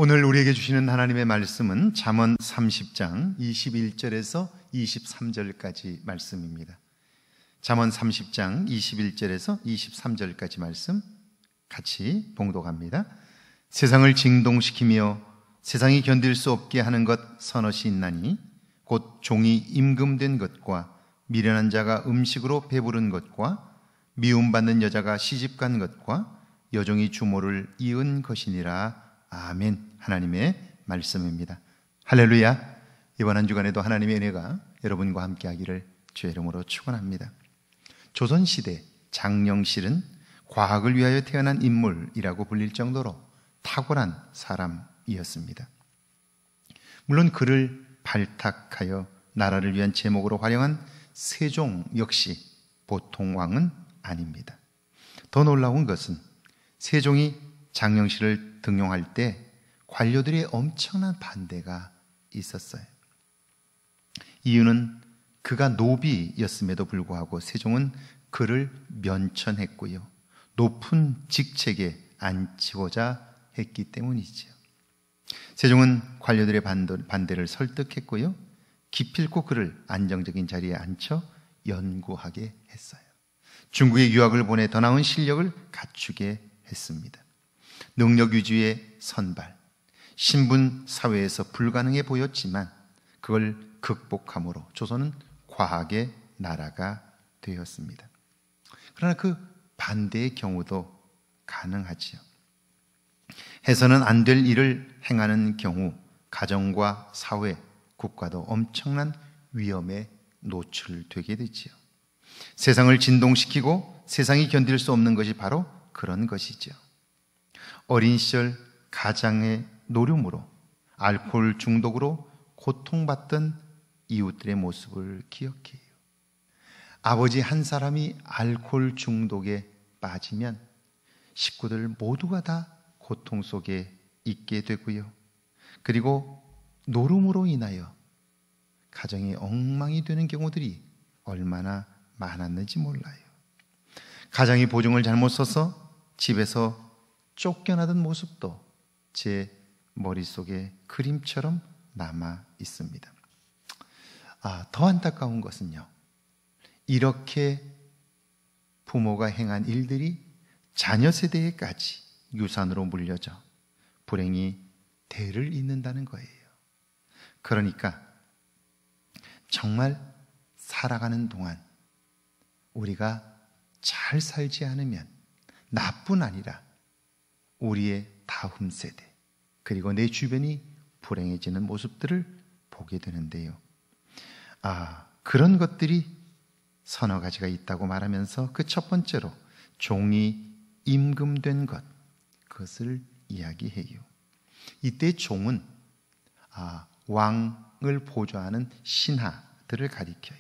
오늘 우리에게 주시는 하나님의 말씀은 잠언 30장 21절에서 23절까지 말씀입니다. 잠언 30장 21절에서 23절까지 말씀 같이 봉독합니다. 세상을 진동시키며 세상이 견딜 수 없게 하는 것 서너시 있나니 곧 종이 임금된 것과 미련한 자가 음식으로 배부른 것과 미움받는 여자가 시집간 것과 여종이 주모를 이은 것이니라. 아멘. 하나님의 말씀입니다. 할렐루야. 이번 한 주간에도 하나님의 은혜가 여러분과 함께하기를 주의 이름으로 축원합니다. 조선시대 장영실은 과학을 위하여 태어난 인물이라고 불릴 정도로 탁월한 사람이었습니다. 물론 그를 발탁하여 나라를 위한 제목으로 활용한 세종 역시 보통 왕은 아닙니다. 더 놀라운 것은 세종이 장영실을 등용할 때 관료들의 엄청난 반대가 있었어요. 이유는 그가 노비였음에도 불구하고 세종은 그를 면천했고요, 높은 직책에 앉히고자 했기 때문이지요. 세종은 관료들의 반대를 설득했고요, 기필코 그를 안정적인 자리에 앉혀 연구하게 했어요. 중국에 유학을 보내 더 나은 실력을 갖추게 했습니다. 능력 위주의 선발, 신분 사회에서 불가능해 보였지만 그걸 극복함으로 조선은 과학의 나라가 되었습니다. 그러나 그 반대의 경우도 가능하지요. 해서는 안 될 일을 행하는 경우 가정과 사회, 국가도 엄청난 위험에 노출되게 되지요. 세상을 진동시키고 세상이 견딜 수 없는 것이 바로 그런 것이죠. 어린 시절 가장의 노름으로 알코올 중독으로 고통받던 이웃들의 모습을 기억해요. 아버지 한 사람이 알코올 중독에 빠지면 식구들 모두가 다 고통 속에 있게 되고요, 그리고 노름으로 인하여 가정이 엉망이 되는 경우들이 얼마나 많았는지 몰라요. 가장이 보증을 잘못 써서 집에서 쫓겨나던 모습도 제 머릿속에 그림처럼 남아 있습니다. 더 안타까운 것은요, 이렇게 부모가 행한 일들이 자녀 세대에까지 유산으로 물려져 불행이 대를 잇는다는 거예요. 그러니까 정말 살아가는 동안 우리가 잘 살지 않으면 나뿐 아니라 우리의 다음 세대, 그리고 내 주변이 불행해지는 모습들을 보게 되는데요. 그런 것들이 서너 가지가 있다고 말하면서 그 첫 번째로 종이 임금된 것, 그것을 이야기해요. 이때 종은 왕을 보좌하는 신하들을 가리켜요.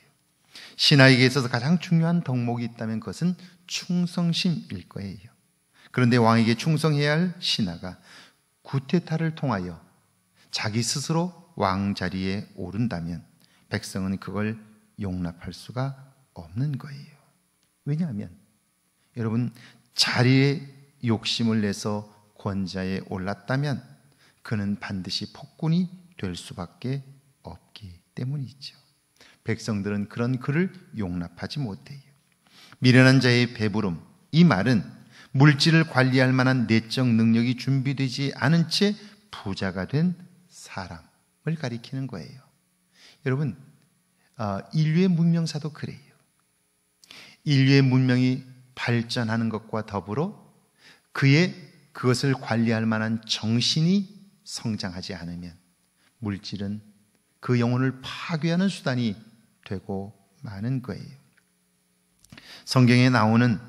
신하에게 있어서 가장 중요한 덕목이 있다면 그것은 충성심일 거예요. 그런데 왕에게 충성해야 할 신하가 구테타를 통하여 자기 스스로 왕 자리에 오른다면 백성은 그걸 용납할 수가 없는 거예요. 왜냐하면 여러분, 자리에 욕심을 내서 권좌에 올랐다면 그는 반드시 폭군이 될 수밖에 없기 때문이죠. 백성들은 그런 그를 용납하지 못해요. 미련한 자의 배부름, 이 말은 물질을 관리할 만한 내적 능력이 준비되지 않은 채 부자가 된 사람을 가리키는 거예요. 여러분, 인류의 문명사도 그래요. 인류의 문명이 발전하는 것과 더불어 그것을 관리할 만한 정신이 성장하지 않으면 물질은 그 영혼을 파괴하는 수단이 되고 마는 거예요. 성경에 나오는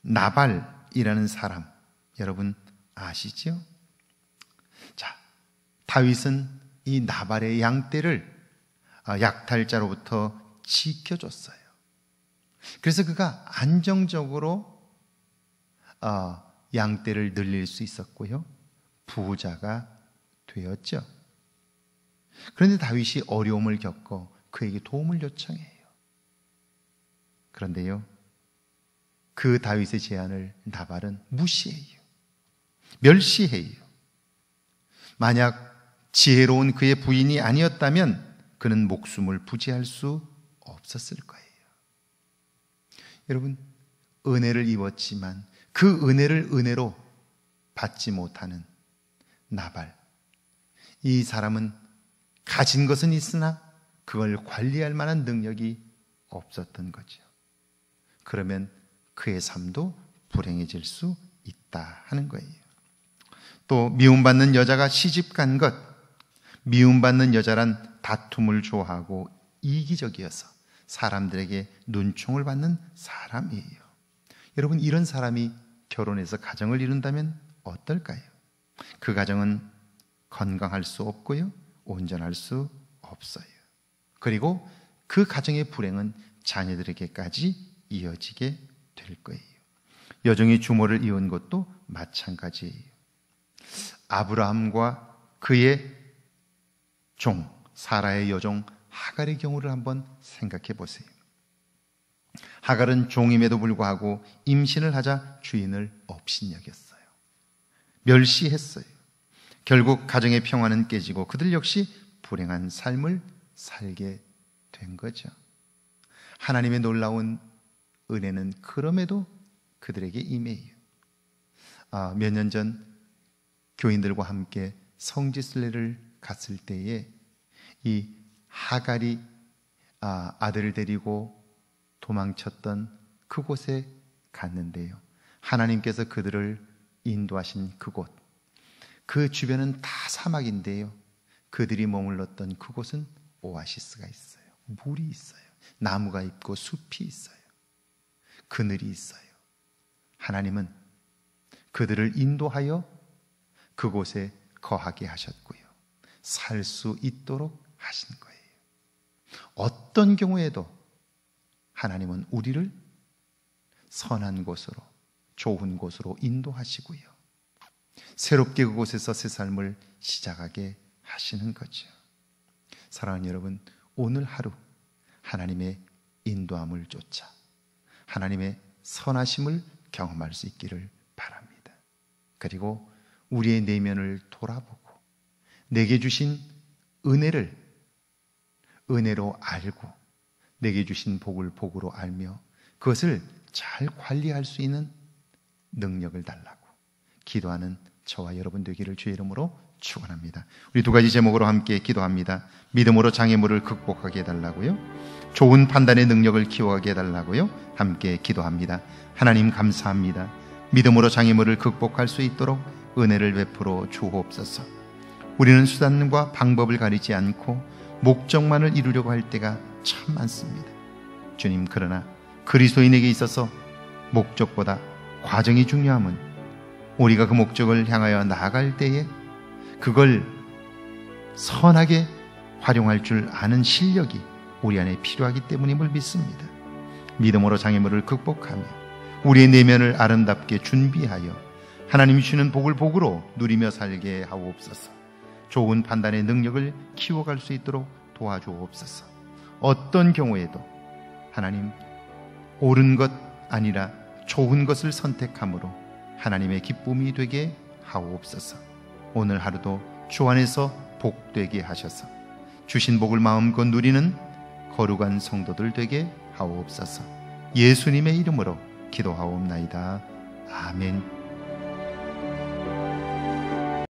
나발이라는 사람, 여러분 아시죠? 자, 다윗은 이 나발의 양떼를 약탈자로부터 지켜줬어요. 그래서 그가 안정적으로 양떼를 늘릴 수 있었고요, 부자가 되었죠. 그런데 다윗이 어려움을 겪어 그에게 도움을 요청해요. 그런데요, 그 다윗의 제안을 나발은 무시해요. 멸시해요. 만약 지혜로운 그의 부인이 아니었다면 그는 목숨을 부지할 수 없었을 거예요. 여러분, 은혜를 입었지만 그 은혜를 은혜로 받지 못하는 나발, 이 사람은 가진 것은 있으나 그걸 관리할 만한 능력이 없었던 거죠. 그러면 그의 삶도 불행해질 수 있다 하는 거예요. 또 미움받는 여자가 시집간 것, 미움받는 여자란 다툼을 좋아하고 이기적이어서 사람들에게 눈총을 받는 사람이에요. 여러분, 이런 사람이 결혼해서 가정을 이룬다면 어떨까요? 그 가정은 건강할 수 없고요, 온전할 수 없어요. 그리고 그 가정의 불행은 자녀들에게까지 이어지게 될 거예요. 여종이 주모를 이은 것도 마찬가지예요. 아브라함과 그의 종, 사라의 여종 하갈의 경우를 한번 생각해 보세요. 하갈은 종임에도 불구하고 임신을 하자 주인을 업신여겼어요. 멸시했어요. 결국 가정의 평화는 깨지고 그들 역시 불행한 삶을 살게 된 거죠. 하나님의 놀라운 은혜는 그럼에도 그들에게 임해요. 몇 년 전 교인들과 함께 성지순례를 갔을 때에 이 하갈이 아들을 데리고 도망쳤던 그곳에 갔는데요, 하나님께서 그들을 인도하신 그곳, 그 주변은 다 사막인데요, 그들이 머물렀던 그곳은 오아시스가 있어요. 물이 있어요. 나무가 있고 숲이 있어요. 그늘이 있어요. 하나님은 그들을 인도하여 그곳에 거하게 하셨고요, 살 수 있도록 하신 거예요. 어떤 경우에도 하나님은 우리를 선한 곳으로, 좋은 곳으로 인도하시고요, 새롭게 그곳에서 새 삶을 시작하게 하시는 거죠. 사랑하는 여러분, 오늘 하루 하나님의 인도함을 쫓아 하나님의 선하심을 경험할 수 있기를 바랍니다. 그리고 우리의 내면을 돌아보고 내게 주신 은혜를 은혜로 알고 내게 주신 복을 복으로 알며 그것을 잘 관리할 수 있는 능력을 달라고 기도하는 저와 여러분 되기를 주의 이름으로 축원합니다. 우리 두 가지 제목으로 함께 기도합니다. 믿음으로 장애물을 극복하게 해달라고요, 좋은 판단의 능력을 키워가게 해달라고요, 함께 기도합니다. 하나님 감사합니다. 믿음으로 장애물을 극복할 수 있도록 은혜를 베풀어 주옵소서. 우리는 수단과 방법을 가리지 않고 목적만을 이루려고 할 때가 참 많습니다. 주님, 그러나 그리스도인에게 있어서 목적보다 과정이 중요함은 우리가 그 목적을 향하여 나아갈 때에 그걸 선하게 활용할 줄 아는 실력이 우리 안에 필요하기 때문임을 믿습니다. 믿음으로 장애물을 극복하며 우리의 내면을 아름답게 준비하여 하나님이 주시는 복을 복으로 누리며 살게 하옵소서. 좋은 판단의 능력을 키워갈 수 있도록 도와주옵소서. 어떤 경우에도 하나님, 옳은 것 아니라 좋은 것을 선택함으로 하나님의 기쁨이 되게 하옵소서. 오늘 하루도 주 안에서 복되게 하셔서 주신 복을 마음껏 누리는 거룩한 성도들 되게 하옵소서. 예수님의 이름으로 기도하옵나이다. 아멘.